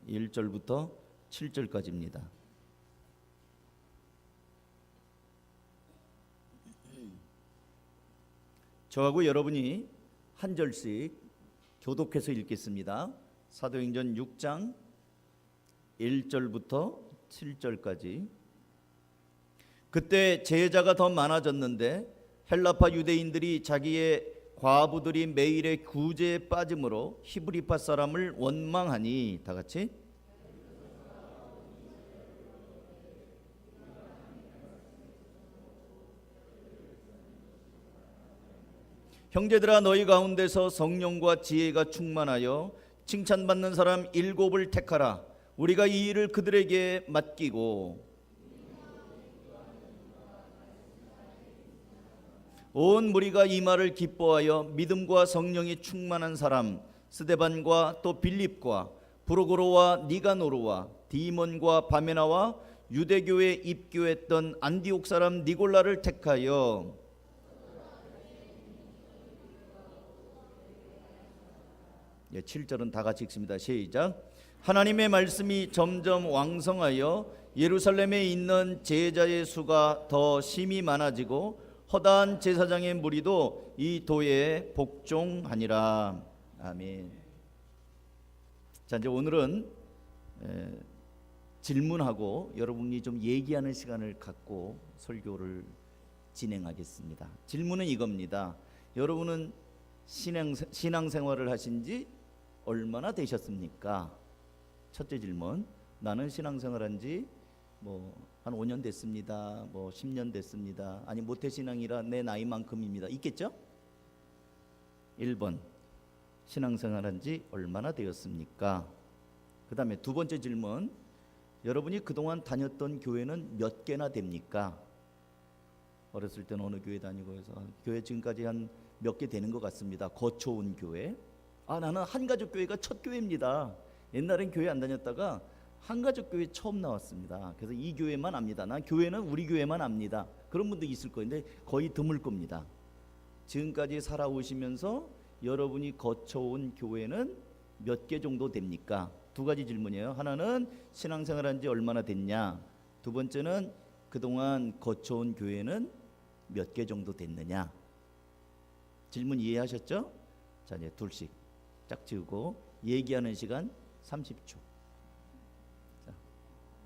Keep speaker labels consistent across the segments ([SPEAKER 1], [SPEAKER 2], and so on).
[SPEAKER 1] 1절부터 7절까지입니다. 저하고 여러분이 한 절씩 교독해서 읽겠습니다. 사도행전 6장 1절부터 7절까지. 그때 제자가 더 많아졌는데 헬라파 유대인들이 자기의 과부들이 매일의 구제에 빠짐으로 히브리파 사람을 원망하니, 다 같이 형제들아, 너희 가운데서 성령과 지혜가 충만하여 칭찬받는 사람 7을 택하라. 우리가 이 일을 그들에게 맡기고 온 무리가 이 말을 기뻐하여 믿음과 성령이 충만한 사람 스데반과 또 빌립과 브로고로와 니가노르와 디몬과 바메나와 유대교에 입교했던 안디옥 사람 니골라를 택하여 7절은 다 같이 읽습니다. 시작. 하나님의 말씀이 점점 왕성하여 예루살렘에 있는 제자의 수가 더 심히 많아지고 허다한 제사장의 무리도 이 도에 복종하니라. 아멘. 자, 이제 오늘은 질문하고 여러분이 좀 얘기하는 시간을 갖고 설교를 진행하겠습니다. 질문은 이겁니다. 여러분은 신앙생활을 하신 지 얼마나 되셨습니까? 첫째 질문. 나는 신앙생활한 지 한 5년 됐습니다. 10년 됐습니다. 아니 모태신앙이라 내 나이만큼입니다. 있겠죠? 1번. 신앙생활한 지 얼마나 되었습니까? 그 다음에 두 번째 질문. 여러분이 그동안 다녔던 교회는 몇 개나 됩니까? 어렸을 때는 어느 교회 다니고 해서 교회 지금까지 한 몇 개 되는 것 같습니다. 거쳐온 교회. 나는 한가족 교회가 첫 교회입니다. 옛날엔 교회 안 다녔다가 한가족 교회 처음 나왔습니다. 그래서 이 교회만 압니다. 난 교회는 우리 교회만 압니다. 그런 분도 있을 거인데 거의 드물 겁니다. 지금까지 살아오시면서 여러분이 거쳐온 교회는 몇 개 정도 됩니까? 두 가지 질문이에요. 하나는 신앙생활한 지 얼마나 됐냐, 두 번째는 그동안 거쳐온 교회는 몇 개 정도 됐느냐. 질문 이해하셨죠? 자, 이제 둘씩 짝 지우고 얘기하는 시간 30초. 자,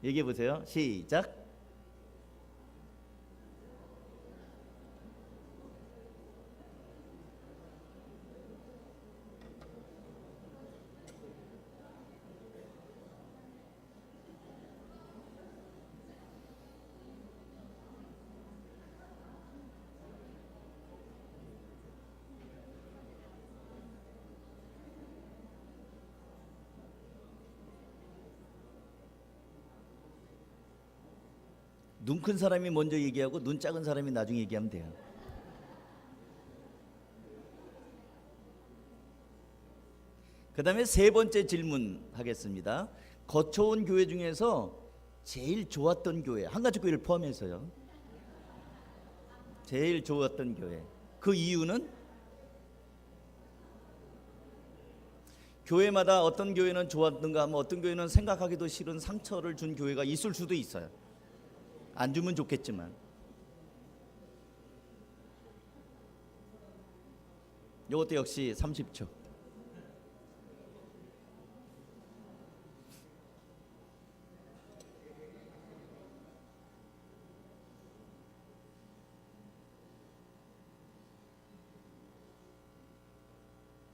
[SPEAKER 1] 얘기해 보세요. 시작. 눈 큰 사람이 먼저 얘기하고 눈 작은 사람이 나중에 얘기하면 돼요. 그 다음에 세 번째 질문 하겠습니다. 거쳐온 교회 중에서 제일 좋았던 교회, 한가족 교회를 포함해서요, 제일 좋았던 교회, 그 이유는? 교회마다 어떤 교회는 좋았던가 하면 어떤 교회는 생각하기도 싫은 상처를 준 교회가 있을 수도 있어요. 안 주면 좋겠지만. 이것도 역시 30초.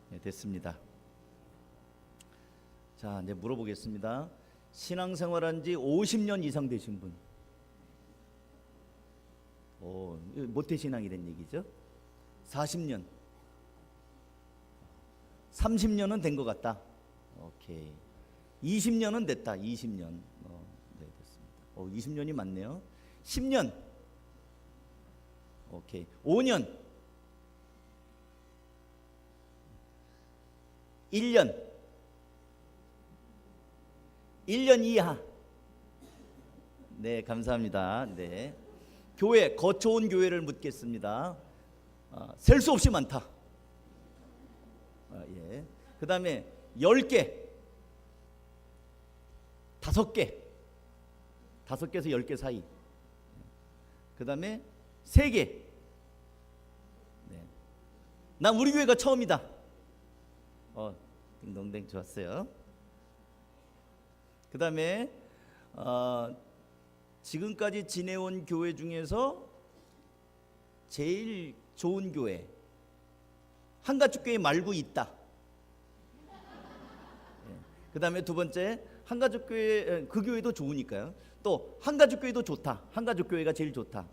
[SPEAKER 1] 네, 됐습니다. 자, 이제 물어보겠습니다. 신앙생활한 지 50년 이상 되신 분. 모태신앙이란 얘기죠. 40년, 30년은 된 것 같다. 오케이. 20년은 됐다. 20년. 네, 됐습니다. 20년이 맞네요. 10년. 오케이. 5년. 1년. 1년 이하. 네, 감사합니다. 네. 교회, 거쳐온 교회를 묻겠습니다. 셀 수 없이 많다. 예. 그 다음에 10개. 5개, 5개에서 10개 사이. 그 다음에 3개. 네. 난 우리 교회가 처음이다. 딩동댕 좋았어요. 그 다음에 지금까지 지내온 교회 중에서 제일 좋은 교회, 한가족교회 말고 있다. 그 다음에 두 번째, 한가족교회, 그 교회도 좋으니까요. 또 한가족교회도 좋다. 한가족교회가 제일 좋다.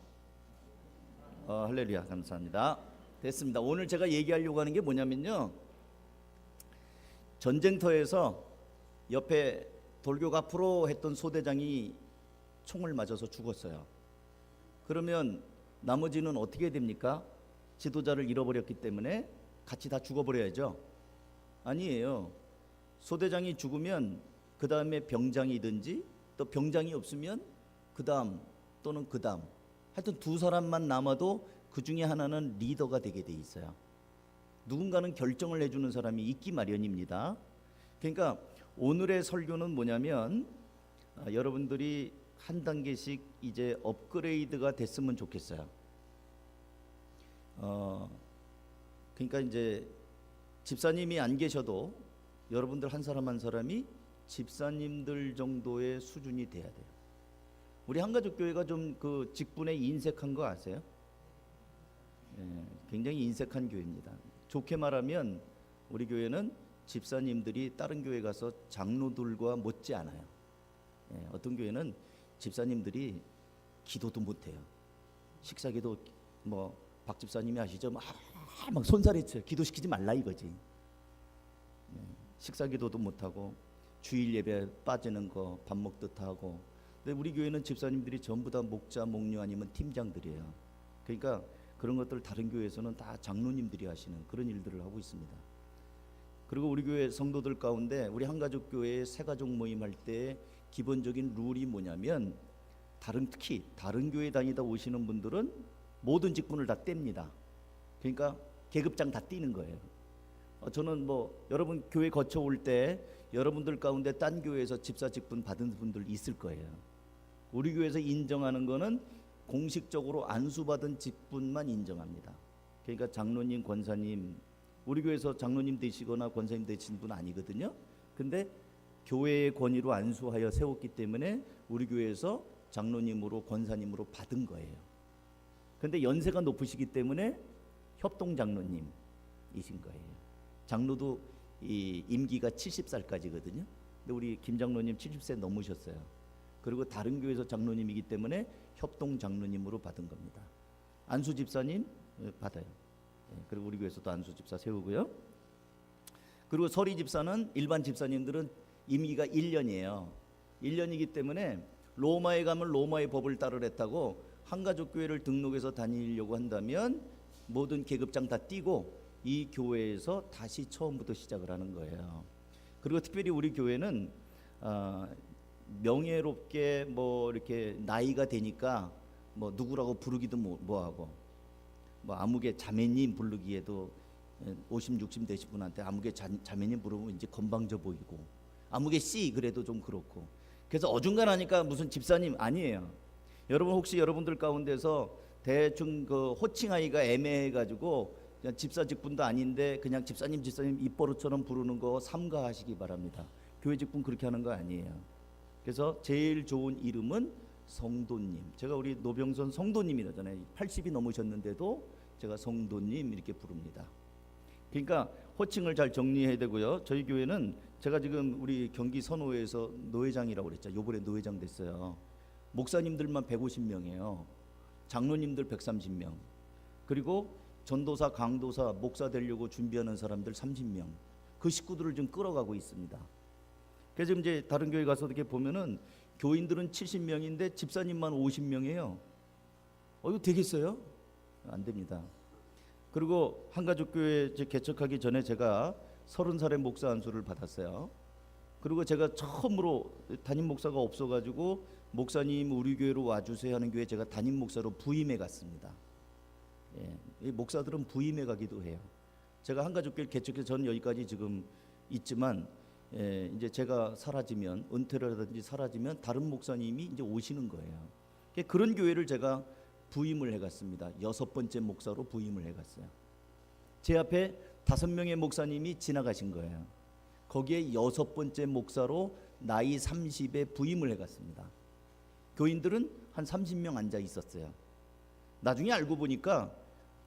[SPEAKER 1] 할렐루야, 감사합니다. 됐습니다. 오늘 제가 얘기하려고 하는 게 뭐냐면요, 전쟁터에서 옆에 돌격 앞으로 했던 소대장이 총을 맞아서 죽었어요. 그러면 나머지는 어떻게 됩니까? 지도자를 잃어버렸기 때문에 같이 다 죽어버려야죠. 아니에요. 소대장이 죽으면 그 다음에 병장이든지, 또 병장이 없으면 그 다음 또는 그 다음, 하여튼 2사람만 남아도 그 중에 하나는 리더가 되게 돼 있어요. 누군가는 결정을 해주는 사람이 있기 마련입니다. 그러니까 오늘의 설교는 뭐냐면, 여러분들이 한 단계씩 이제 업그레이드가 됐으면 좋겠어요. 그러니까 이제 집사님이 안 계셔도 여러분들 한 사람 한 사람이 집사님들 정도의 수준이 돼야 돼요. 우리 한가족교회가 좀 그 직분에 인색한 거 아세요? 굉장히 인색한 교회입니다. 좋게 말하면 우리 교회는 집사님들이 다른 교회 가서 장로들과 못지 않아요. 어떤 교회는 집사님들이 기도도 못해요. 식사기도 뭐 박 집사님이 아시죠? 막 손살했어요. 기도시키지 말라 이거지. 식사기도도 못하고 주일 예배 빠지는 거 밥 먹듯 하고. 근데 우리 교회는 집사님들이 전부 다 목자, 목녀 아니면 팀장들이에요. 그러니까 그런 것들 다른 교회에서는 다 장로님들이 하시는 그런 일들을 하고 있습니다. 그리고 우리 교회 성도들 가운데 우리 한가족 교회에 새가족 모임 할 때 기본적인 룰이 뭐냐면, 특히 다른 교회 다니다 오시는 분들은 모든 직분을 다 뗍니다. 그러니까 계급장 다 띄는 거예요. 저는 뭐 여러분 교회 거쳐 올 때 여러분들 가운데 딴 교회에서 집사 직분 받은 분들 있을 거예요. 우리 교회에서 인정하는 거는 공식적으로 안수받은 직분만 인정합니다. 그러니까 장로님, 권사님, 우리 교회에서 장로님 되시거나 권사님 되신 분 아니거든요. 근데 교회의 권위로 안수하여 세웠기 때문에 우리 교회에서 장로님으로 권사님으로 받은 거예요. 근데 연세가 높으시기 때문에 협동장로님이신 거예요. 장로도 이 임기가 70살까지거든요. 근데 우리 김 장로님 70세 넘으셨어요. 그리고 다른 교회에서 장로님이기 때문에 협동장로님으로 받은 겁니다. 안수 집사님 받아요. 그리고 우리 교회에서도 안수 집사 세우고요. 그리고 서리 집사는 일반 집사님들은 임기가 1년이에요. 1년이기 때문에 로마에 가면 로마의 법을 따르랬다고 한가족 교회를 등록해서 다니려고 한다면 모든 계급장 다 띄고 이 교회에서 다시 처음부터 시작을 하는 거예요. 그리고 특별히 우리 교회는 명예롭게 뭐 이렇게 나이가 되니까 뭐 누구라고 부르기도 뭐하고, 뭐 아무개 자매님 부르기에도 50, 60 되신 분한테 아무개 자매님 부르면 이제 건방져 보이고, 아무개 씨 그래도 좀 그렇고, 그래서 어중간하니까 무슨 집사님 아니에요. 여러분 혹시 여러분들 가운데서 대충 그 호칭하기가 애매해가지고 그냥 집사 직분도 아닌데 그냥 집사님 입버릇처럼 부르는 거 삼가하시기 바랍니다. 교회 직분 그렇게 하는 거 아니에요. 그래서 제일 좋은 이름은 성도님. 제가 우리 노병선 성도님이라잖아요. 80이 넘으셨는데도 제가 성도님 이렇게 부릅니다. 그러니까 호칭을 잘 정리해야 되고요. 저희 교회는 제가 지금 우리 경기 선호회에서 노회장이라고 그랬죠. 요번에 노회장 됐어요. 목사님들만 150명이에요. 장로님들 130명. 그리고 전도사, 강도사, 목사 되려고 준비하는 사람들 30명. 그 식구들을 좀 끌어가고 있습니다. 그래서 이제 다른 교회 가서 이렇게 보면은 교인들은 70명인데 집사님만 50명이에요. 이거 되겠어요? 안 됩니다. 그리고 한가족교회 개척하기 전에 제가 30살에 목사 안수를 받았어요. 그리고 제가 처음으로 담임 목사가 없어가지고 목사님 우리 교회로 와주세요 하는 교회 제가 담임 목사로 부임해 갔습니다. 이 목사들은 부임해 가기도 해요. 제가 한가족교회 개척해서 저는 여기까지 지금 있지만 이제 제가 사라지면, 은퇴를 하든지 사라지면 다른 목사님이 이제 오시는 거예요. 그런 교회를 제가 부임을 해갔습니다. 6번째 목사로 부임을 해갔어요. 제 앞에 5명의 목사님이 지나가신 거예요. 거기에 6번째 목사로 나이 30에 부임을 해갔습니다. 교인들은 한 30명 앉아 있었어요. 나중에 알고 보니까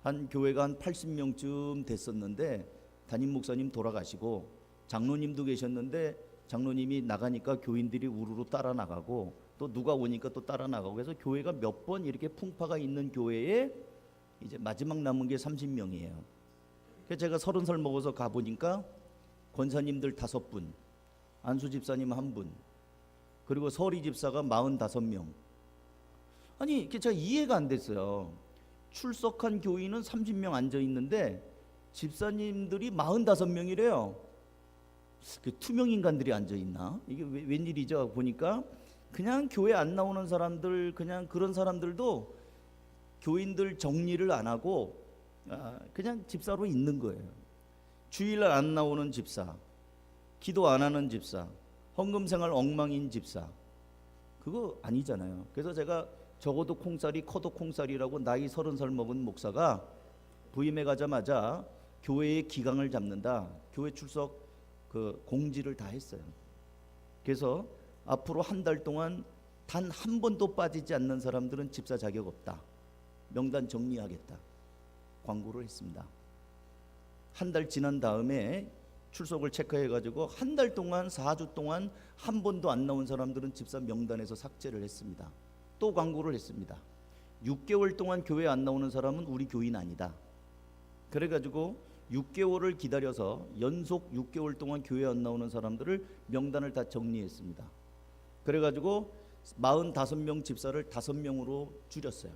[SPEAKER 1] 한 교회가 한 80명쯤 됐었는데 담임 목사님 돌아가시고 장로님도 계셨는데 장로님이 나가니까 교인들이 우르르 따라 나가고 또 누가 오니까 또 따라 나가고, 그래서 교회가 몇 번 이렇게 풍파가 있는 교회에 이제 마지막 남은 게 30명이에요. 그래서 제가 30살 먹어서 가보니까 권사님들 5분, 안수 집사님 1분, 그리고 서리 집사가 45명. 아니 제가 이해가 안 됐어요. 출석한 교인은 30명 앉아 있는데 집사님들이 45명이래요. 그 투명 인간들이 앉아 있나? 이게 웬일이죠? 보니까 그냥 교회 안 나오는 사람들, 그냥 그런 사람들도 교인들 정리를 안 하고 그냥 집사로 있는 거예요. 주일날 안 나오는 집사, 기도 안 하는 집사, 헌금 생활 엉망인 집사, 그거 아니잖아요. 그래서 제가 적어도 콩살이 커도 콩살이라고 나이 30살 먹은 목사가 부임해 가자마자 교회의 기강을 잡는다, 교회 출석 그 공지를 다 했어요. 그래서 앞으로 한 달 동안 단 한 번도 빠지지 않는 사람들은 집사 자격 없다, 명단 정리하겠다 광고를 했습니다. 한 달 지난 다음에 출석을 체크해가지고 한 달 동안 4주 동안 한 번도 안 나온 사람들은 집사 명단에서 삭제를 했습니다. 또 광고를 했습니다. 6개월 동안 교회 안 나오는 사람은 우리 교인 아니다. 그래가지고 6개월을 기다려서 연속 6개월 동안 교회 안 나오는 사람들을 명단을 다 정리했습니다. 그래가지고 45명 집사를 5명으로 줄였어요.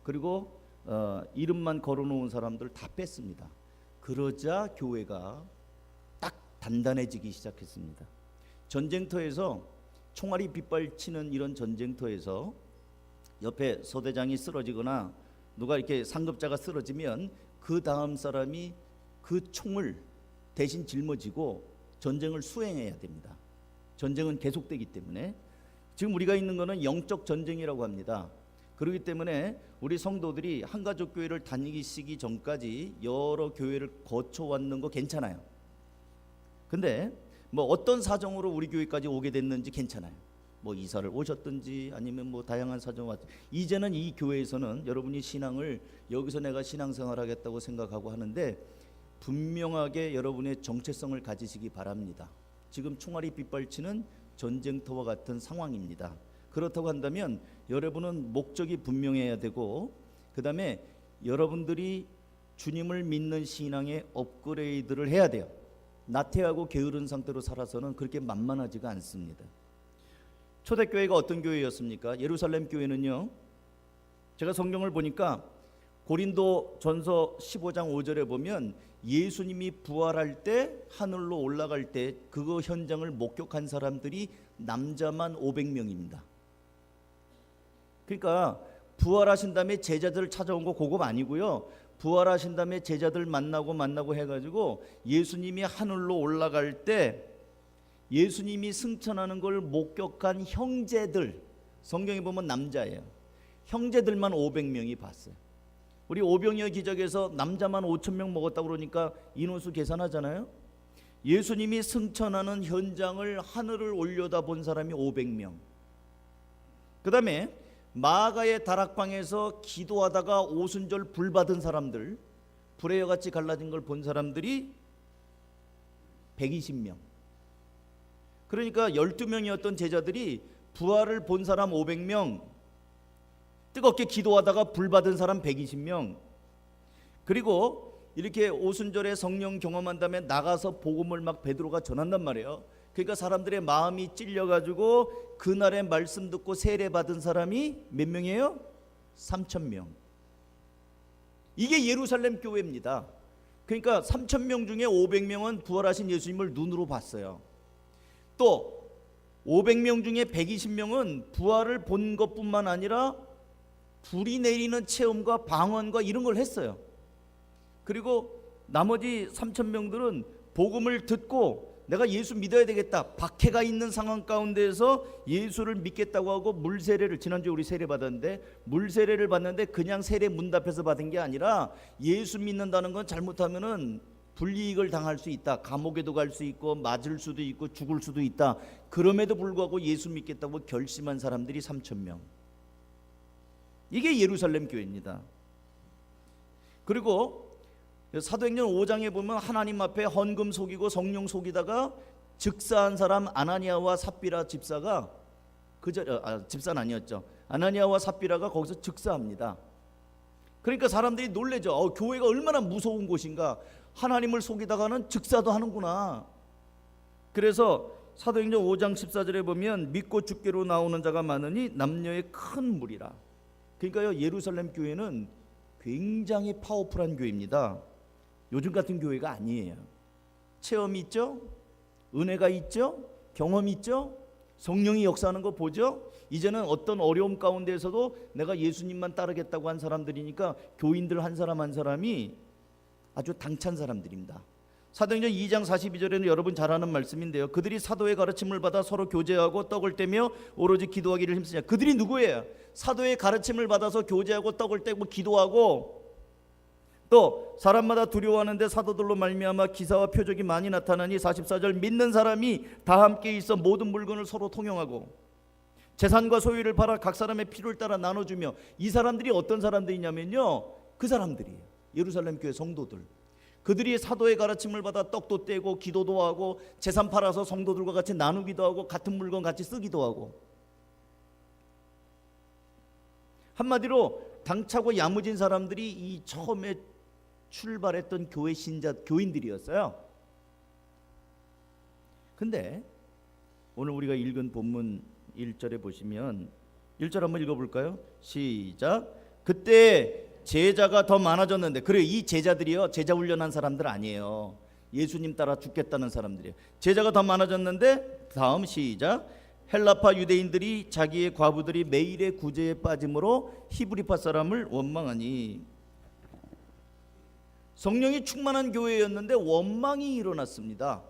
[SPEAKER 1] 그리고 이름만 걸어놓은 사람들 다 뺐습니다. 그러자 교회가 딱 단단해지기 시작했습니다. 전쟁터에서 총알이 빗발치는 이런 전쟁터에서 옆에 소대장이 쓰러지거나 누가 이렇게 상급자가 쓰러지면 그 다음 사람이 그 총을 대신 짊어지고 전쟁을 수행해야 됩니다. 전쟁은 계속되기 때문에 지금 우리가 있는 것은 영적 전쟁이라고 합니다. 그렇기 때문에 우리 성도들이 한가족 교회를 다니기 전까지 여러 교회를 거쳐왔는 거 괜찮아요. 근데 뭐 어떤 사정으로 우리 교회까지 오게 됐는지 괜찮아요. 뭐 이사를 오셨든지 아니면 뭐 다양한 사정 왔. 이제는 이 교회에서는 여러분이 신앙을 여기서 내가 신앙생활 하겠다고 생각하고 하는데 분명하게 여러분의 정체성을 가지시기 바랍니다. 지금 총알이 빗발치는 전쟁터와 같은 상황입니다. 그렇다고 한다면 여러분은 목적이 분명해야 되고, 그 다음에 여러분들이 주님을 믿는 신앙에 업그레이드를 해야 돼요. 나태하고 게으른 상태로 살아서는 그렇게 만만하지가 않습니다. 초대교회가 어떤 교회였습니까? 예루살렘 교회는요, 제가 성경을 보니까 고린도 전서 15장 5절에 보면 예수님이 부활할 때 하늘로 올라갈 때 그거 현장을 목격한 사람들이 남자만 500명입니다. 그러니까 부활하신 다음에 제자들을 찾아온 거 그거 아니고요, 부활하신 다음에 제자들 만나고 해가지고 예수님이 하늘로 올라갈 때 예수님이 승천하는 걸 목격한 형제들, 성경에 보면 남자예요. 형제들만 500명이 봤어요. 우리 오병이어 기적에서 남자만 5,000명 먹었다고 그러니까 인원수 계산하잖아요. 예수님이 승천하는 현장을 하늘을 올려다본 사람이 500명. 그 다음에 마가의 다락방에서 기도하다가 오순절 불 받은 사람들, 불의 여같이 갈라진 걸 본 사람들이 120명. 그러니까 12명이었던 제자들이 부활을 본 사람 500명, 뜨겁게 기도하다가 불 받은 사람 120명, 그리고 이렇게 오순절에 성령 경험한 다음에 나가서 복음을 막 베드로가 전한단 말이에요. 그러니까 사람들의 마음이 찔려가지고 그날의 말씀 듣고 세례 받은 사람이 몇 명이에요? 3,000명. 이게 예루살렘 교회입니다. 그러니까 3,000명 중에 500명은 부활하신 예수님을 눈으로 봤어요. 또 500명 중에 120명은 부활을 본 것뿐만 아니라 불이 내리는 체험과 방언과 이런 걸 했어요. 그리고 나머지 3,000명들은 복음을 듣고 내가 예수 믿어야 되겠다, 박해가 있는 상황 가운데에서 예수를 믿겠다고 하고 물 세례를, 지난주에 우리 세례 받았는데 물 세례를 받는데 그냥 세례 문답해서 받은 게 아니라 예수 믿는다는 건 잘못하면은 불이익을 당할 수 있다, 감옥에도 갈 수 있고 맞을 수도 있고 죽을 수도 있다. 그럼에도 불구하고 예수 믿겠다고 결심한 사람들이 3,000명. 이게 예루살렘 교회입니다. 그리고 사도행전 5장에 보면 하나님 앞에 헌금 속이고 성령 속이다가 즉사한 사람 아나니아와 삽비라 집사가 집사는 아니었죠. 아나니아와 삽비라가 거기서 즉사합니다. 그러니까 사람들이 놀래죠. 교회가 얼마나 무서운 곳인가, 하나님을 속이다가는 즉사도 하는구나. 그래서 사도행전 5장 14절에 보면 믿고 주께로 나오는 자가 많으니 남녀의 큰 무리라. 그러니까요, 예루살렘 교회는 굉장히 파워풀한 교회입니다. 요즘 같은 교회가 아니에요. 체험이 있죠, 은혜가 있죠, 경험이 있죠, 성령이 역사하는 거 보죠. 이제는 어떤 어려움 가운데에서도 내가 예수님만 따르겠다고 한 사람들이니까 교인들 한 사람 한 사람이 아주 당찬 사람들입니다. 사도행전 2장 42절에는 여러분 잘 아는 말씀인데요, 그들이 사도의 가르침을 받아 서로 교제하고 떡을 떼며 오로지 기도하기를 힘쓰냐. 그들이 누구예요? 사도의 가르침을 받아서 교제하고 떡을 떼고 기도하고, 또 사람마다 두려워하는데 사도들로 말미암아 기사와 표적이 많이 나타나니 44절 믿는 사람이 다 함께 있어 모든 물건을 서로 통용하고 재산과 소유를 팔아 각 사람의 필요를 따라 나눠주며. 이 사람들이 어떤 사람들이냐면요, 그 사람들이에요. 예루살렘 교회 성도들. 그들이 사도의 가르침을 받아 떡도 떼고 기도도 하고 재산 팔아서 성도들과 같이 나누기도 하고 같은 물건 같이 쓰기도 하고. 한마디로 당차고 야무진 사람들이 이 처음에 출발했던 교회 교인들이었어요. 근데 오늘 우리가 읽은 본문 1절에 보시면 1절 한번 읽어볼까요? 시작. 그때 제자가 더 많아졌는데, 그래요, 이 제자들이요, 제자 훈련한 사람들 아니에요. 예수님 따라 죽겠다는 사람들이에요. 제자가 더 많아졌는데, 다음 시작. 헬라파 유대인들이 자기의 과부들이 매일의 구제에 빠짐으로 히브리파 사람을 원망하니. 성령이 충만한 교회였는데 원망이 일어났습니다.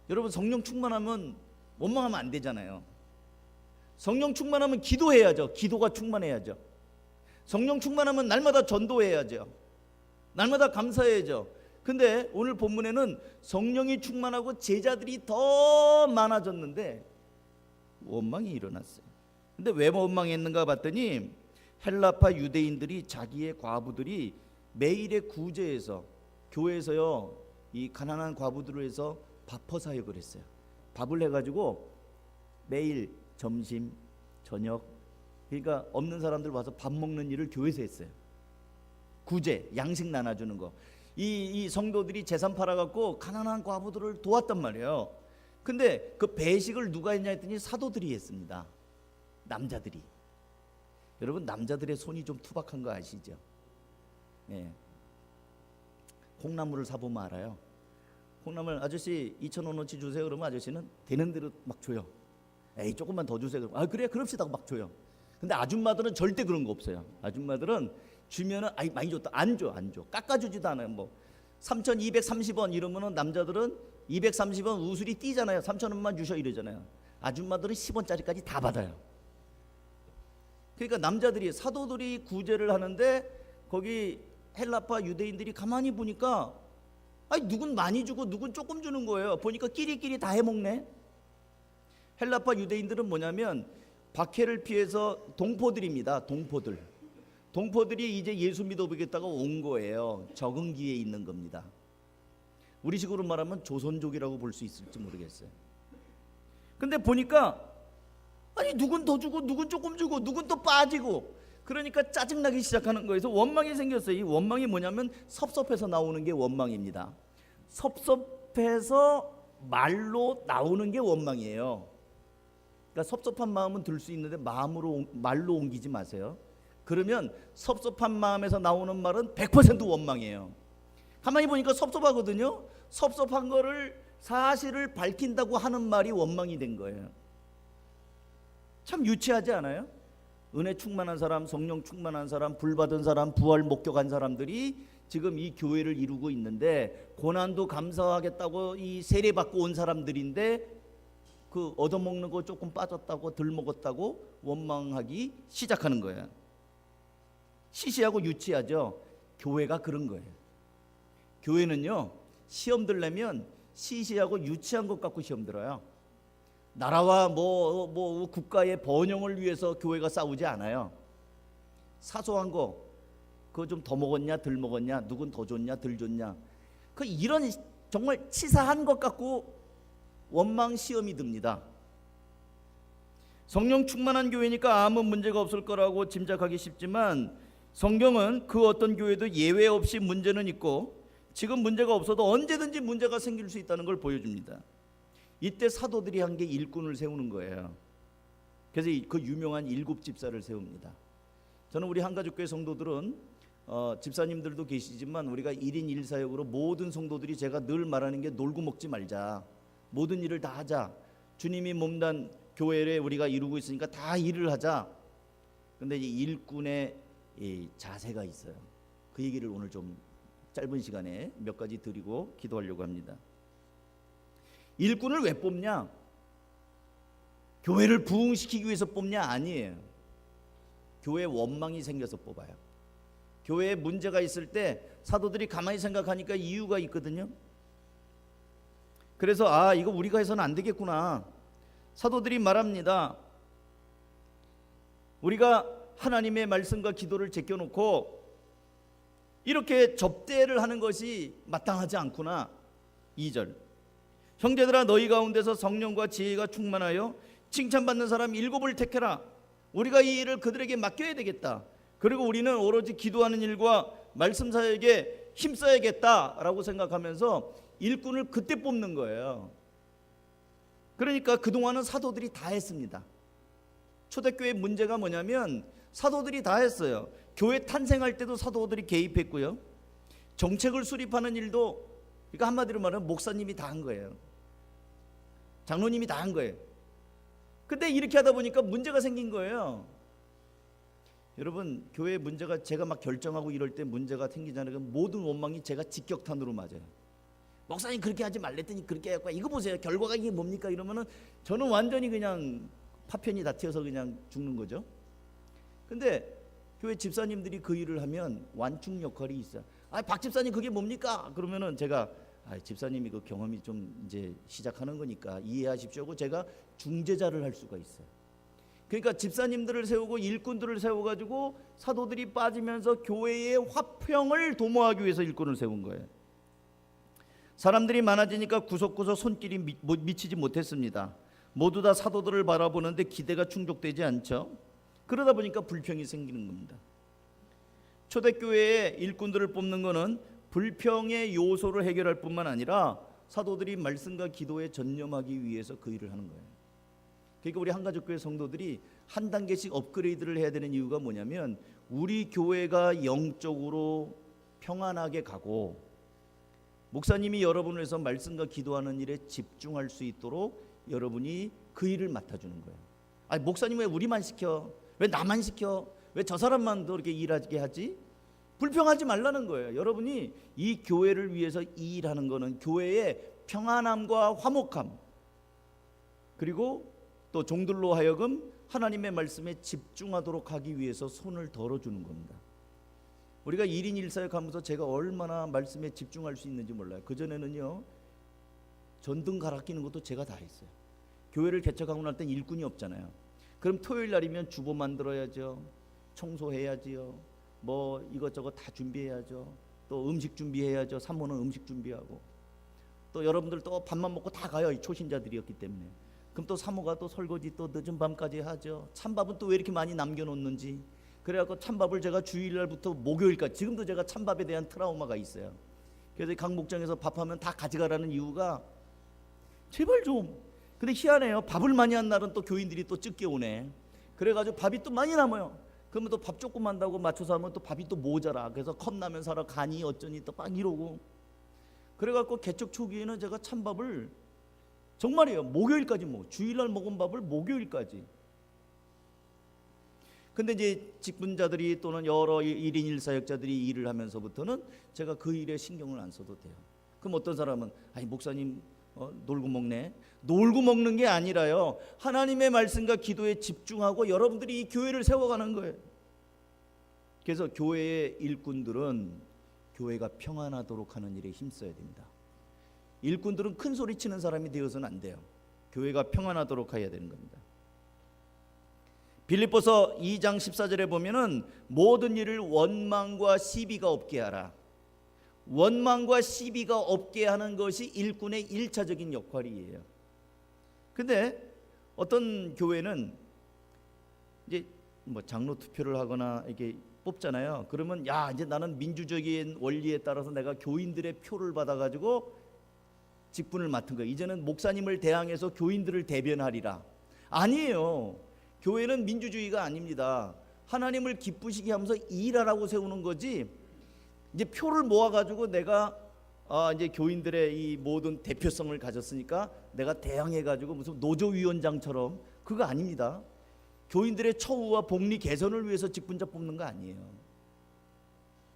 [SPEAKER 1] 여러분, 성령 충만하면 원망하면 안 되잖아요. 성령 충만하면 기도해야죠. 기도가 충만해야죠. 성령 충만하면 날마다 전도해야죠. 날마다 감사해야죠. 근데 오늘 본문에는 성령이 충만하고 제자들이 더 많아졌는데 원망이 일어났어요. 근데 왜 원망했는가 봤더니 헬라파 유대인들이 자기의 과부들이 매일의 구제에서, 교회에서요, 이 가난한 과부들을 해서 밥퍼 사역을 했어요. 밥을 해가지고 매일 점심 저녁, 그러니까 없는 사람들 와서 밥 먹는 일을 교회에서 했어요. 구제, 양식 나눠주는 거. 이 성도들이 재산 팔아갖고 가난한 과부들을 도왔단 말이에요. 근데 그 배식을 누가 했냐 했더니 사도들이 했습니다. 남자들이. 여러분, 남자들의 손이 좀 투박한 거 아시죠? 예. 콩나물을 사보면 알아요. 콩나물 아저씨 2,000원어치 주세요 그러면 아저씨는 되는 대로 막 줘요. 에이, 조금만 더 주세요 그러면 그래 그럽시다 하고 막 줘요. 근데 아줌마들은 절대 그런 거 없어요. 아줌마들은 주면은 아이 많이 줬다, 안 줘. 깎아주지도 않아요. 뭐 3,230원 이러면은 남자들은 230원 우술이 띄잖아요. 3,000원만 주셔 이러잖아요. 아줌마들은 10원짜리까지 다 받아요. 그러니까 남자들이, 사도들이 구제를 하는데 거기 헬라파 유대인들이 가만히 보니까 누군 많이 주고 누군 조금 주는 거예요. 보니까 끼리끼리 다 해먹네. 헬라파 유대인들은 뭐냐면 박해를 피해서 동포들입니다. 동포들이 이제 예수 믿어보겠다가 온 거예요. 적응기에 있는 겁니다. 우리식으로 말하면 조선족이라고 볼 수 있을지 모르겠어요. 근데 보니까 누군 더 주고 누군 조금 주고 누군 또 빠지고, 그러니까 짜증나기 시작하는 거예요. 그래서 원망이 생겼어요. 이 원망이 뭐냐면 섭섭해서 나오는 게 원망입니다. 섭섭해서 말로 나오는 게 원망이에요. 그러니까 섭섭한 마음은 들 수 있는데 말로 옮기지 마세요. 그러면 섭섭한 마음에서 나오는 말은 100% 원망이에요. 가만히 보니까 섭섭하거든요. 섭섭한 거를, 사실을 밝힌다고 하는 말이 원망이 된 거예요. 참 유치하지 않아요? 은혜 충만한 사람, 성령 충만한 사람, 불 받은 사람, 부활 목격한 사람들이 지금 이 교회를 이루고 있는데, 고난도 감사하겠다고 이 세례 받고 온 사람들인데 그 얻어먹는 거 조금 빠졌다고, 덜 먹었다고 원망하기 시작하는 거예요. 시시하고 유치하죠. 교회가 그런 거예요. 교회는요, 시험 들려면 시시하고 유치한 것 갖고 시험 들어요. 나라와 뭐 국가의 번영을 위해서 교회가 싸우지 않아요. 사소한 거, 그거 좀 더 먹었냐 덜 먹었냐, 누군 더 줬냐 덜 줬냐, 그 이런 정말 치사한 것 갖고 원망 시험이 듭니다. 성령 충만한 교회니까 아무 문제가 없을 거라고 짐작하기 쉽지만, 성경은 그 어떤 교회도 예외 없이 문제는 있고 지금 문제가 없어도 언제든지 문제가 생길 수 있다는 걸 보여줍니다. 이때 사도들이 한 게 일꾼을 세우는 거예요. 그래서 그 유명한 7 집사를 세웁니다. 저는 우리 한가족교회 성도들은 집사님들도 계시지만 우리가 1인 1사역으로 모든 성도들이 제가 늘 말하는 게 놀고 먹지 말자, 모든 일을 다 하자, 주님이 몸단 교회를 우리가 이루고 있으니까 다 일을 하자. 근데 이 일꾼의 이 자세가 있어요. 그 얘기를 오늘 좀 짧은 시간에 몇 가지 드리고 기도하려고 합니다. 일꾼을 왜 뽑냐? 교회를 부흥시키기 위해서 뽑냐? 아니에요. 교회에 원망이 생겨서 뽑아요. 교회에 문제가 있을 때 사도들이 가만히 생각하니까 이유가 있거든요. 그래서 이거 우리가 해서는 안 되겠구나. 사도들이 말합니다. 우리가 하나님의 말씀과 기도를 제껴놓고 이렇게 접대를 하는 것이 마땅하지 않구나. 2절, 형제들아 너희 가운데서 성령과 지혜가 충만하여 칭찬받는 사람 7을 택해라. 우리가 이 일을 그들에게 맡겨야 되겠다. 그리고 우리는 오로지 기도하는 일과 말씀 사역에 힘써야겠다라고 생각하면서 일꾼을 그때 뽑는 거예요. 그러니까 그동안은 사도들이 다 했습니다. 초대교회 문제가 뭐냐면 사도들이 다 했어요. 교회 탄생할 때도 사도들이 개입했고요. 정책을 수립하는 일도, 그러니까 한마디로 말하면 목사님이 다 한 거예요. 장로님이 다 한 거예요. 근데 이렇게 하다 보니까 문제가 생긴 거예요. 여러분, 교회 문제가, 제가 막 결정하고 이럴 때 문제가 생기잖아요. 모든 원망이 제가 직격탄으로 맞아요. 목사님 그렇게 하지 말랬더니 그렇게 했고, 이거 보세요, 결과가 이게 뭡니까? 이러면은 저는 완전히 그냥 파편이 다 튀어서 그냥 죽는 거죠. 근데 교회 집사님들이 그 일을 하면 완충 역할이 있어요. 박 집사님 그게 뭡니까? 그러면은 제가 집사님이 그 경험이 좀 이제 시작하는 거니까 이해하십시오 하고 제가 중재자를 할 수가 있어요. 그러니까 집사님들을 세우고 일꾼들을 세워가지고 사도들이 빠지면서 교회의 화평을 도모하기 위해서 일꾼을 세운 거예요. 사람들이 많아지니까 구석구석 손길이 미치지 못했습니다. 모두 다 사도들을 바라보는데 기대가 충족되지 않죠. 그러다 보니까 불평이 생기는 겁니다. 초대교회의 일꾼들을 뽑는 것은 불평의 요소를 해결할 뿐만 아니라 사도들이 말씀과 기도에 전념하기 위해서 그 일을 하는 거예요. 그러니까 우리 한가족교회 성도들이 한 단계씩 업그레이드를 해야 되는 이유가 뭐냐면, 우리 교회가 영적으로 평안하게 가고 목사님이 여러분을 위해서 말씀과 기도하는 일에 집중할 수 있도록 여러분이 그 일을 맡아주는 거예요. 목사님 왜 우리만 시켜? 왜 나만 시켜? 왜 저 사람만 그렇게 일하게 하지? 불평하지 말라는 거예요. 여러분이 이 교회를 위해서 이 일하는 거는 교회의 평안함과 화목함, 그리고 또 종들로 하여금 하나님의 말씀에 집중하도록 하기 위해서 손을 덜어주는 겁니다. 우리가 1인 1사역 하면서 제가 얼마나 말씀에 집중할 수 있는지 몰라요. 그전에는요, 전등 갈아 끼는 것도 제가 다 했어요. 교회를 개척하고 날 땐 일꾼이 없잖아요. 그럼 토요일 날이면 주보 만들어야죠, 청소해야지요, 뭐 이것저것 다 준비해야죠, 또 음식 준비해야죠. 사모는 음식 준비하고, 또 여러분들 또 밥만 먹고 다 가요. 이 초신자들이었기 때문에. 그럼 또 사모가 또 설거지 또 늦은 밤까지 하죠. 찬밥은 또 왜 이렇게 많이 남겨놓는지. 그래갖고 찬밥을 제가 주일날부터 목요일까지, 지금도 제가 찬밥에 대한 트라우마가 있어요. 그래서 각 목장에서 밥하면 다 가져가라는 이유가, 제발 좀. 근데 희한해요. 밥을 많이 한 날은 또 교인들이 또 ጭ게 오네. 그래가지고 밥이 또 많이 남아요. 그러면 또 밥 조금 한다고 맞춰서 하면 또 밥이 또 모자라. 그래서 컵라면 사러 가니 어쩌니 또 막 이러고. 그래갖고 개척 초기에는 제가 찬밥을 정말이에요, 목요일까지 주일날 먹은 밥을 목요일까지. 근데 이제 직분자들이 또는 여러 1인 1사역자들이 일을 하면서부터는 제가 그 일에 신경을 안 써도 돼요. 그럼 어떤 사람은 아니 목사님 놀고 먹네. 놀고 먹는 게 아니라요, 하나님의 말씀과 기도에 집중하고 여러분들이 이 교회를 세워가는 거예요. 그래서 교회의 일꾼들은 교회가 평안하도록 하는 일에 힘써야 됩니다. 일꾼들은 큰 소리 치는 사람이 되어서는 안 돼요. 교회가 평안하도록 해야 되는 겁니다. 빌립보서 2장 14절에 보면은 모든 일을 원망과 시비가 없게 하라. 원망과 시비가 없게 하는 것이 일꾼의 1차적인 역할이에요. 근데 어떤 교회는 이제 뭐 장로 투표를 하거나 이렇게 뽑잖아요. 그러면 야, 이제 나는 민주적인 원리에 따라서 내가 교인들의 표를 받아가지고 직분을 맡은 거예요. 이제는 목사님을 대항해서 교인들을 대변하리라. 아니에요. 교회는 민주주의가 아닙니다. 하나님을 기쁘시게 하면서 일하라고 세우는 거지. 이제 표를 모아가지고 내가 이제 교인들의 이 모든 대표성을 가졌으니까 내가 대항해가지고 무슨 노조위원장처럼, 그거 아닙니다. 교인들의 처우와 복리 개선을 위해서 직분자 뽑는 거 아니에요.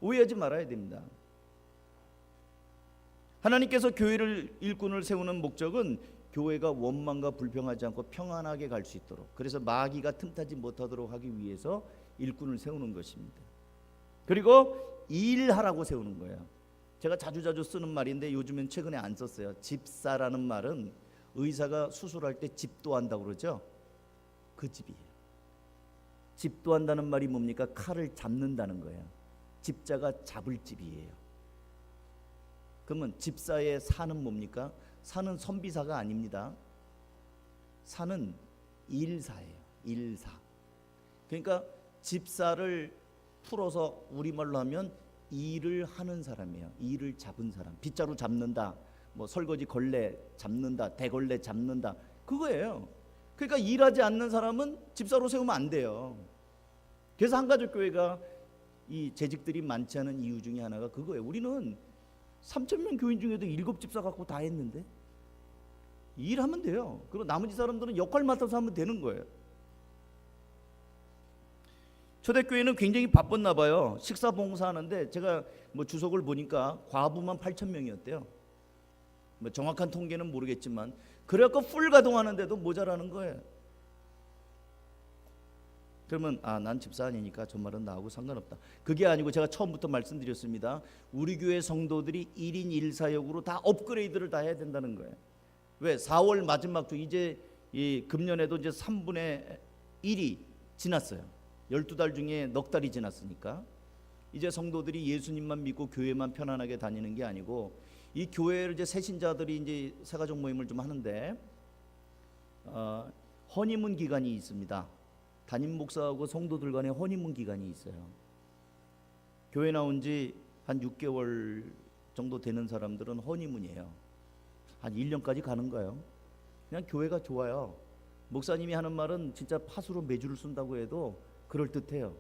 [SPEAKER 1] 오해하지 말아야 됩니다. 하나님께서 교회를 일꾼을 세우는 목적은 교회가 원망과 불평하지 않고 평안하게 갈 수 있도록, 그래서 마귀가 틈타지 못하도록 하기 위해서 일꾼을 세우는 것입니다. 그리고 일하라고 세우는 거예요. 제가 자주 쓰는 말인데 요즘엔 최근에 안 썼어요. 집사라는 말은 의사가 수술할 때 집도한다고 그러죠. 그 집이에요. 집도한다는 말이 뭡니까? 칼을 잡는다는 거예요. 집자가 잡을 집이에요. 그러면 집사의 사는 뭡니까? 사는 선비사가 아닙니다. 사는 일사예요. 일사. 그러니까 집사를 풀어서 우리말로 하면 일을 하는 사람이에요. 일을 잡은 사람. 빗자루 잡는다, 뭐 설거지 걸레 잡는다, 대걸레 잡는다, 그거예요. 그러니까 일하지 않는 사람은 집사로 세우면 안 돼요. 그래서 한가족 교회가 이 재직들이 많지 않은 이유 중에 하나가 그거예요. 우리는 3,000명 교인 중에도 7집사 갖고 다 했는데 일하면 돼요. 그리고 나머지 사람들은 역할 맡아서 하면 되는 거예요. 초대교회는 굉장히 바빴나 봐요. 식사 봉사하는데 제가 뭐 주석을 보니까 과부만 8,000명이었대요. 뭐 정확한 통계는 모르겠지만 그래갖고 풀 가동하는데도 모자라는 거예요. 그러면 난 집사 아니니까 저 말은 나하고 상관없다. 그게 아니고 제가 처음부터 말씀드렸습니다. 우리 교회 성도들이 1인 1사역으로 다 업그레이드를 다 해야 된다는 거예요. 왜? 4월 마지막 주, 이제 이 금년에도 이제 3분의 1이 지났어요. 12달 중에 넉 달이 지났으니까 이제 성도들이 예수님만 믿고 교회만 편안하게 다니는 게 아니고 이 교회를 이제 새신자들이 이제 새가족 모임을 좀 하는데 허니문 기간이 있습니다. 담임 목사하고 성도들 간의 허니문 기간이 있어요. 교회 나온 지 한 6개월 정도 되는 사람들은 허니문이에요. 한 1년까지 가는 거예요. 그냥 교회가 좋아요. 목사님이 하는 말은 진짜 팥으로 메주를 쓴다고 해도 그럴듯해요.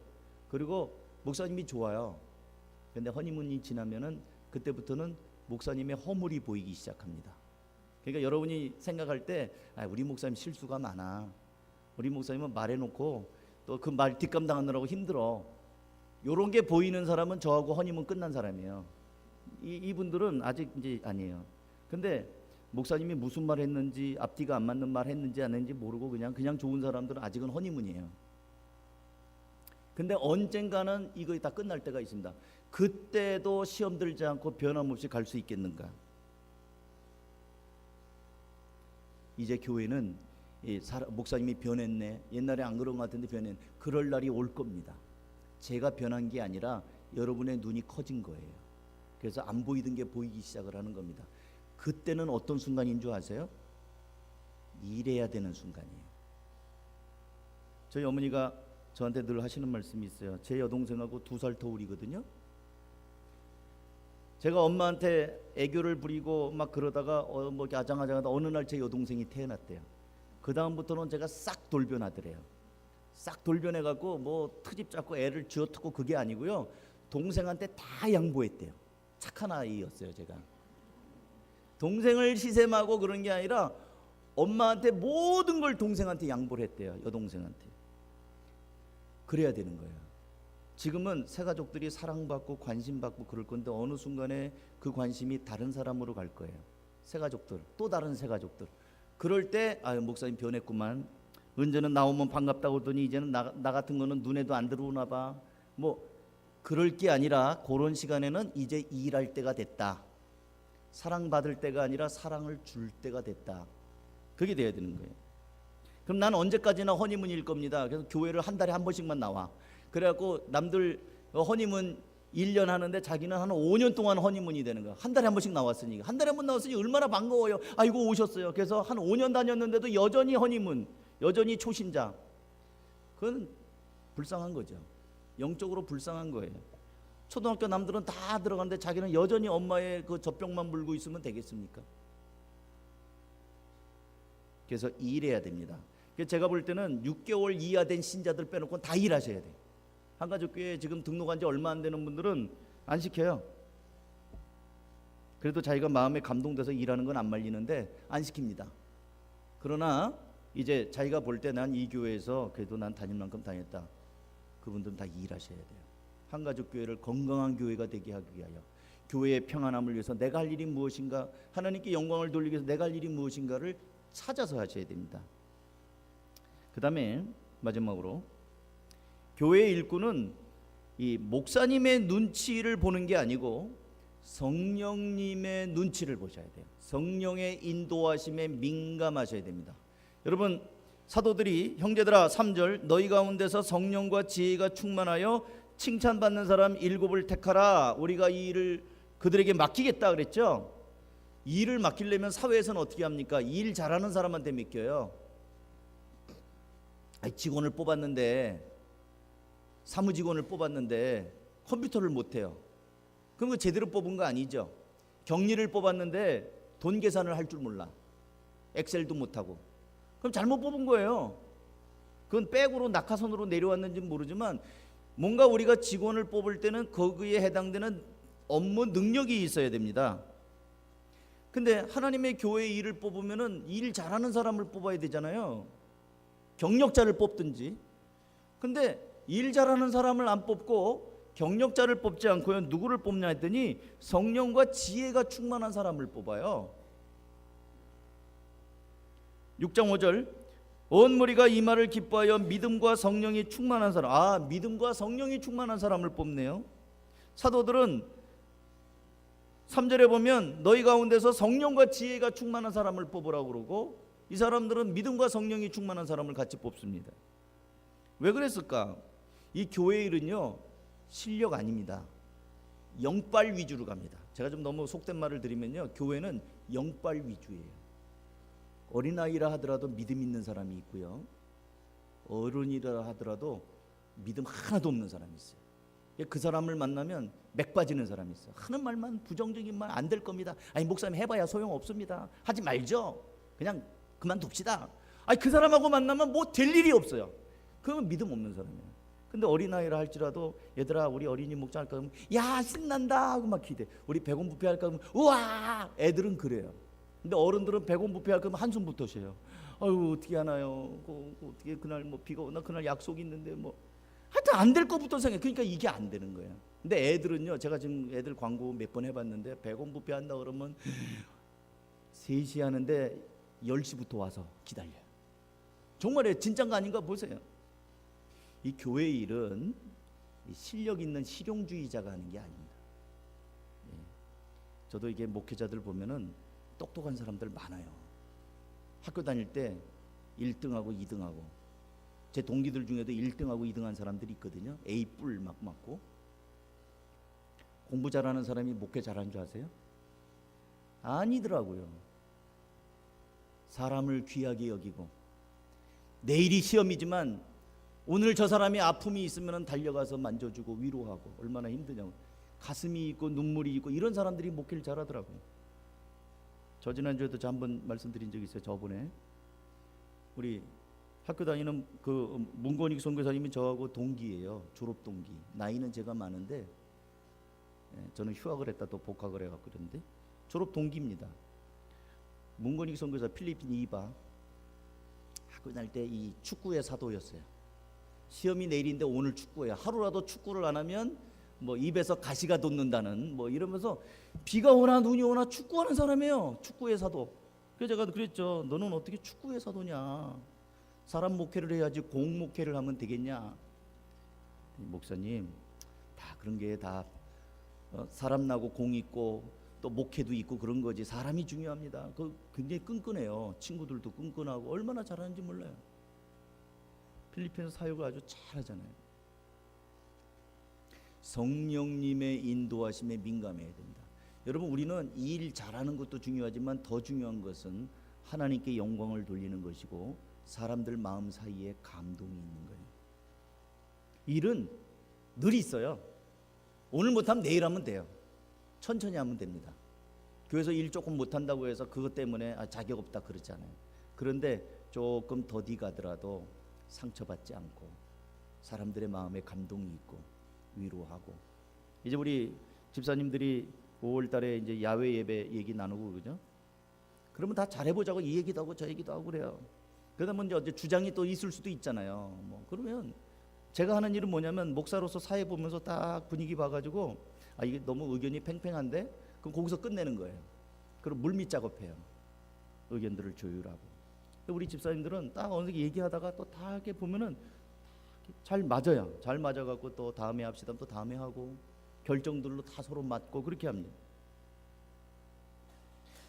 [SPEAKER 1] 그리고 목사님이 좋아요. 근데 허니문이 지나면은 그때부터는 목사님의 허물이 보이기 시작합니다. 그러니까 여러분이 생각할 때 우리 목사님 실수가 많아, 우리 목사님은 말해놓고 또 그 말 뒷감당하느라고 힘들어, 요런 게 보이는 사람은 저하고 허니문 끝난 사람이에요. 이분들은 아직 이제 아니에요. 근데 목사님이 무슨 말 했는지, 앞뒤가 안 맞는 말 했는지 안 했는지 모르고 그냥 좋은 사람들은 아직은 허니문이에요. 근데 언젠가는 이거 다 끝날 때가 있습니다. 그때도 시험 들지 않고 변함없이 갈 수 있겠는가? 이제 교회는 목사님이 변했네, 옛날에 안 그런 것 같은데 변했네, 그럴 날이 올 겁니다. 제가 변한 게 아니라 여러분의 눈이 커진 거예요. 그래서 안 보이던 게 보이기 시작을 하는 겁니다. 그때는 어떤 순간인 줄 아세요? 일해야 되는 순간이에요. 저희 어머니가 저한테 늘 하시는 말씀이 있어요. 제 여동생하고 2살 터울이거든요. 제가 엄마한테 애교를 부리고 막 그러다가 뭐 아장아장하다 어느 날 제 여동생이 태어났대요. 그 다음부터는 제가 싹 돌변하더래요. 싹 돌변해갖고 뭐 트집 잡고 애를 쥐어뜯고 그게 아니고요, 동생한테 다 양보했대요. 착한 아이였어요. 제가 동생을 시샘하고 그런 게 아니라 엄마한테 모든 걸 동생한테 양보를 했대요. 여동생한테. 그래야 되는 거예요. 지금은 새가족들이 사랑받고 관심받고 그럴 건데 어느 순간에 그 관심이 다른 사람으로 갈 거예요. 새가족들, 또 다른 새가족들. 그럴 때 아유 목사님 변했구만. 언제는 나오면 반갑다고 하더니 이제는 나 같은 거는 눈에도 안 들어오나 봐. 뭐 그럴 게 아니라 그런 시간에는 이제 일할 때가 됐다. 사랑받을 때가 아니라 사랑을 줄 때가 됐다. 그게 돼야 되는 거예요. 그럼 난 언제까지나 허니문일 겁니다. 그래서 교회를 한 달에 한 번씩만 나와. 그래갖고 남들 허니문 1년 하는데 자기는 한 5년 동안 허니문이 되는 거야. 한 달에 한 번씩 나왔으니까. 한 달에 한 번 나왔으니 얼마나 반가워요. 아이고 오셨어요. 그래서 한 5년 다녔는데도 여전히 허니문, 여전히 초신자. 그건 불쌍한 거죠. 영적으로 불쌍한 거예요. 초등학교 남들은 다 들어가는데 자기는 여전히 엄마의 그 젖병만 물고 있으면 되겠습니까? 그래서 일해야 됩니다. 제가 볼 때는 6개월 이하 된 신자들 빼놓고 다 일하셔야 돼요. 한가족교회에 지금 등록한 지 얼마 안 되는 분들은 안 시켜요. 그래도 자기가 마음에 감동돼서 일하는 건 안 말리는데 안 시킵니다. 그러나 이제 자기가 볼 때 난 이 교회에서 그래도 난 다닐 만큼 다녔다. 그분들은 다 일하셔야 돼요. 한가족교회를 건강한 교회가 되게 하기 위하여, 교회의 평안함을 위해서 내가 할 일이 무엇인가, 하나님께 영광을 돌리기 위해서 내가 할 일이 무엇인가를 찾아서 하셔야 됩니다. 그 다음에 마지막으로 교회의 일꾼은 이 목사님의 눈치를 보는 게 아니고 성령님의 눈치를 보셔야 돼요. 성령의 인도하심에 민감하셔야 됩니다. 여러분 사도들이 형제들아 3절 너희 가운데서 성령과 지혜가 충만하여 칭찬받는 사람 7을 택하라. 우리가 이 일을 그들에게 맡기겠다 그랬죠. 이 일을 맡기려면 사회에서는 어떻게 합니까? 일 잘하는 사람한테 맡겨요. 직원을 뽑았는데, 사무직원을 뽑았는데 컴퓨터를 못해요. 그럼 그 제대로 뽑은 거 아니죠. 경리를 뽑았는데 돈 계산을 할 줄 몰라. 엑셀도 못하고. 그럼 잘못 뽑은 거예요. 그건 백으로 낙하선으로 내려왔는지 모르지만 뭔가 우리가 직원을 뽑을 때는 거기에 해당되는 업무 능력이 있어야 됩니다. 근데 하나님의 교회의 일을 뽑으면은 일 잘하는 사람을 뽑아야 되잖아요. 경력자를 뽑든지. 근데 일 잘하는 사람을 안 뽑고 경력자를 뽑지 않고요. 누구를 뽑냐 했더니 성령과 지혜가 충만한 사람을 뽑아요. 6장 5절 온 무리가 이 말을 기뻐하여 믿음과 성령이 충만한 사람. 믿음과 성령이 충만한 사람을 뽑네요. 사도들은 3절에 보면 너희 가운데서 성령과 지혜가 충만한 사람을 뽑으라고 그러고 이 사람들은 믿음과 성령이 충만한 사람을 같이 뽑습니다. 왜 그랬을까? 이 교회 일은요 실력 아닙니다. 영빨 위주로 갑니다. 제가 좀 너무 속된 말을 드리면요 교회는 영빨 위주예요. 어린아이라 하더라도 믿음 있는 사람이 있고요, 어른이라 하더라도 믿음 하나도 없는 사람이 있어요. 그 사람을 만나면 맥 빠지는 사람이 있어요. 하는 말만 부정적인 말 안 될 겁니다. 아니 목사님 해봐야 소용없습니다. 하지 말죠. 그냥 그만둡시다. 아니 그 사람하고 만나면 뭐 될 일이 없어요. 그러면 믿음 없는 사람이에요. 근데 어린아이라 할지라도 얘들아 우리 어린이 목자 할까 하면 야 신난다 하고 막 기대. 우리 백원부패 할까 하면 우와. 애들은 그래요. 근데 어른들은 백원부패 할까 하면 한숨부터 쉬어요. 아유 어떻게 하나요? 어떻게 그날 뭐 비가 오나 그날 약속이 있는데 뭐 하여튼 안 될 것부터 생각해. 그러니까 이게 안 되는 거예요. 근데 애들은요 제가 지금 애들 광고 몇 번 해봤는데 백원부패 한다 그러면 3시 하는데 10시부터 와서 기다려요. 정말이에요. 진짠가 아닌가 보세요. 이 교회 일은 실력 있는 실용주의자가 하는 게 아닙니다. 저도 이게 목회자들 보면은 똑똑한 사람들 많아요. 학교 다닐 때 1등하고 2등하고 제 동기들 중에도 1등하고 2등한 사람들이 있거든요. A 뿔 막 맞고. 공부 잘하는 사람이 목회 잘하는 줄 아세요? 아니더라고요. 사람을 귀하게 여기고 내일이 시험이지만 오늘 저 사람이 아픔이 있으면 달려가서 만져주고 위로하고 얼마나 힘드냐고. 가슴이 있고 눈물이 있고 이런 사람들이 목회를 잘하더라고요. 저 지난주에도 저 한번 말씀드린 적이 있어요. 저번에 우리 학교 다니는 그 문건익 선교사님이 저하고 동기예요. 졸업 동기. 나이는 제가 많은데 저는 휴학을 했다 또 복학을 해갖고 그런데 졸업 동기입니다. 문건익 선교사 필리핀 이바 학교 다닐 때 이 축구의 사도였어요. 시험이 내일인데 오늘 축구해. 하루라도 축구를 안 하면 뭐 입에서 가시가 돋는다는 뭐 이러면서 비가 오나 눈이 오나 축구하는 사람이에요. 축구의 사도. 그래서 제가 그랬죠. 너는 어떻게 축구의 사도냐? 사람 목회를 해야지 공 목회를 하면 되겠냐? 목사님, 다 그런 게 다 사람 나고 공 있고 또 목회도 있고 그런 거지. 사람이 중요합니다. 그 굉장히 끈끈해요. 친구들도 끈끈하고 얼마나 잘하는지 몰라요. 필리핀에서 사역을 아주 잘하잖아요. 성령님의 인도하심에 민감해야 됩니다. 여러분, 우리는 이 일 잘하는 것도 중요하지만 더 중요한 것은 하나님께 영광을 돌리는 것이고 사람들 마음 사이에 감동이 있는 거예요. 일은 늘 있어요. 오늘 못하면 내일 하면 돼요. 천천히 하면 됩니다. 교회에서 일 조금 못한다고 해서 그것 때문에 자격 없다 그러지 않아요. 그런데 조금 더디 가더라도 상처받지 않고 사람들의 마음에 감동이 있고 위로하고. 이제 우리 집사님들이 5월 달에 이제 야외 예배 얘기 나누고 그죠? 그러면 다 잘해보자고 이 얘기도 하고 저 얘기도 하고 그래요. 그러다 보면 이제 주장이 또 있을 수도 있잖아요. 뭐 그러면 제가 하는 일은 뭐냐면 목사로서 사회 보면서 딱 분위기 봐가지고 이게 너무 의견이 팽팽한데 그럼 거기서 끝내는 거예요. 그럼 물밑 작업해요. 의견들을 조율하고. 우리 집사님들은 딱 어느 게 얘기하다가 또 다 이렇게 보면은 잘 맞아요. 잘 맞아갖고 또 다음에 합시다. 또 다음에 하고 결정들로 다 서로 맞고 그렇게 합니다.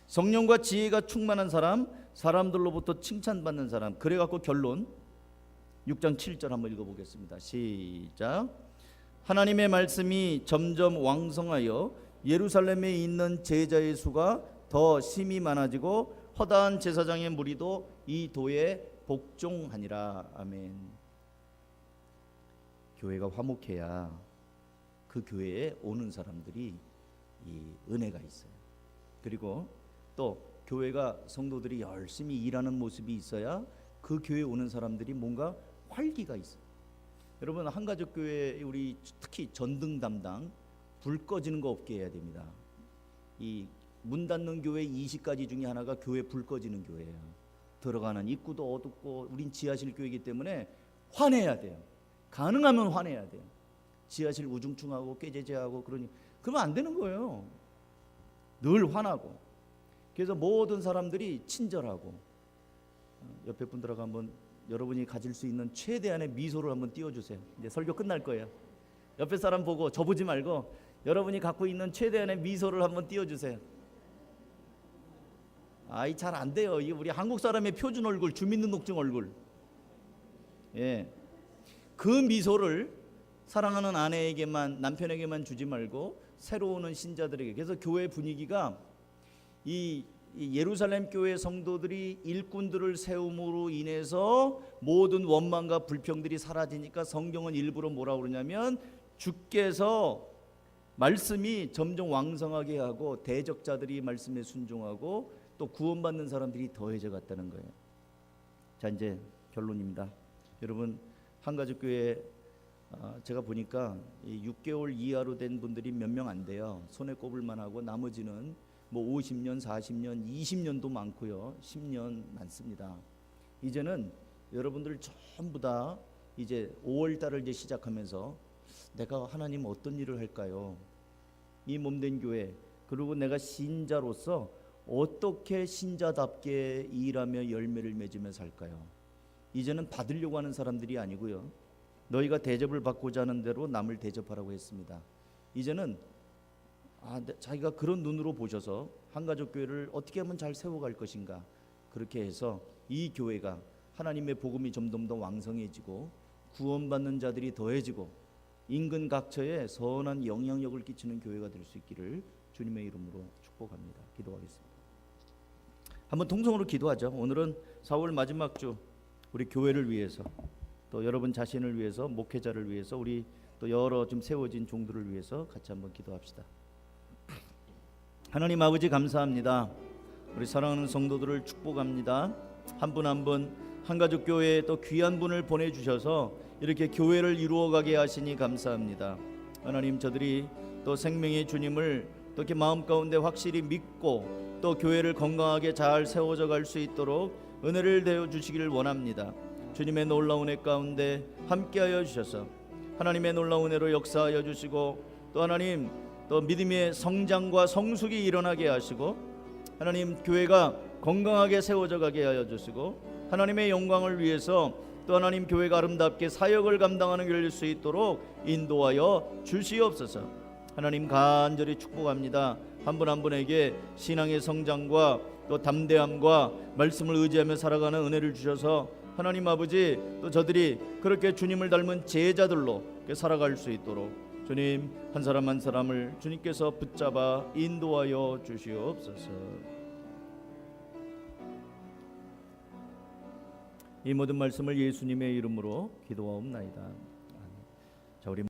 [SPEAKER 1] 성령과 지혜가 충만한 사람, 사람들로부터 칭찬받는 사람. 그래갖고 결론 6장 7절 한번 읽어보겠습니다. 시작. 하나님의 말씀이 점점 왕성하여 예루살렘에 있는 제자의 수가 더 심히 많아지고 허다한 제사장의 무리도 이 도에 복종하니라. 아멘. 교회가 화목해야 그 교회에 오는 사람들이 이 은혜가 있어요. 그리고 또 교회가 성도들이 열심히 일하는 모습이 있어야 그 교회에 오는 사람들이 뭔가 활기가 있어요. 여러분, 한가족교회 우리 특히 전등 담당 불 꺼지는 거 없게 해야 됩니다. 이 문 닫는 교회 20가지 중에 하나가 교회 불 꺼지는 교회예요. 들어가는 입구도 어둡고 우린 지하실 교회이기 때문에 화내야 돼요. 가능하면 화내야 돼요. 지하실 우중충하고 꾀죄죄하고 그러면 안 되는 거예요. 늘 화나고. 그래서 모든 사람들이 친절하고. 옆에 분들하고 한번 여러분이 가질 수 있는 최대한의 미소를 한번 띄워주세요. 이제 설교 끝날 거예요. 옆에 사람 보고 저 보지 말고 여러분이 갖고 있는 최대한의 미소를 한번 띄워주세요. 잘 안 돼요. 이게 우리 한국 사람의 표준 얼굴, 주민등록증 얼굴. 예, 그 미소를 사랑하는 아내에게만, 남편에게만 주지 말고 새로 오는 신자들에게. 그래서 교회 분위기가 이 예루살렘 교회 성도들이 일꾼들을 세움으로 인해서 모든 원망과 불평들이 사라지니까 성경은 일부러 뭐라고 그러냐면 주께서 말씀이 점점 왕성하게 하고 대적자들이 말씀에 순종하고 또 구원받는 사람들이 더해져 갔다는 거예요. 자, 이제 결론입니다. 여러분, 한가족교회 제가 보니까 6개월 이하로 된 분들이 몇 명 안 돼요. 손에 꼽을만 하고 나머지는 뭐 50년, 40년, 20년도 많고요. 10년 많습니다. 이제는 여러분들 전부 다 이제 5월 달을 이제 시작하면서 내가 하나님 어떤 일을 할까요? 이 몸된 교회, 그리고 내가 신자로서 어떻게 신자답게 일하며 열매를 맺으며 살까요? 이제는 받으려고 하는 사람들이 아니고요. 너희가 대접을 받고자 하는 대로 남을 대접하라고 했습니다. 이제는 자기가 그런 눈으로 보셔서 한가족교회를 어떻게 하면 잘 세워갈 것인가, 그렇게 해서 이 교회가 하나님의 복음이 점점 더 왕성해지고 구원받는 자들이 더해지고 인근 각처에 선한 영향력을 끼치는 교회가 될 수 있기를 주님의 이름으로 축복합니다. 기도하겠습니다. 한번 통성으로 기도하죠. 오늘은 4월 마지막 주, 우리 교회를 위해서, 또 여러분 자신을 위해서, 목회자를 위해서, 우리 또 여러 좀 세워진 종들을 위해서 같이 한번 기도합시다. 하나님 아버지, 감사합니다. 우리 사랑하는 성도들을 축복합니다. 한 분 한 분 한가족 교회에 또 귀한 분을 보내주셔서 이렇게 교회를 이루어가게 하시니 감사합니다. 하나님, 저들이 또 생명의 주님을 또 이렇게 마음 가운데 확실히 믿고 또 교회를 건강하게 잘 세워져 갈 수 있도록 은혜를 대어 주시기를 원합니다. 주님의 놀라운 애 가운데 함께하여 주셔서 하나님의 놀라운 애로 역사하여 주시고 또 하나님 또 믿음의 성장과 성숙이 일어나게 하시고 하나님 교회가 건강하게 세워져 가게 하여 주시고 하나님의 영광을 위해서 또 하나님 교회가 아름답게 사역을 감당하는 교회일 수 있도록 인도하여 주시옵소서. 하나님 간절히 축복합니다. 한 분 한 분에게 신앙의 성장과 또 담대함과 말씀을 의지하며 살아가는 은혜를 주셔서 하나님 아버지 또 저들이 그렇게 주님을 닮은 제자들로 살아갈 수 있도록 주님 한 사람 한 사람을 주님께서 붙잡아 인도하여 주시옵소서. 이 모든 말씀을 예수님의 이름으로 기도하옵나이다.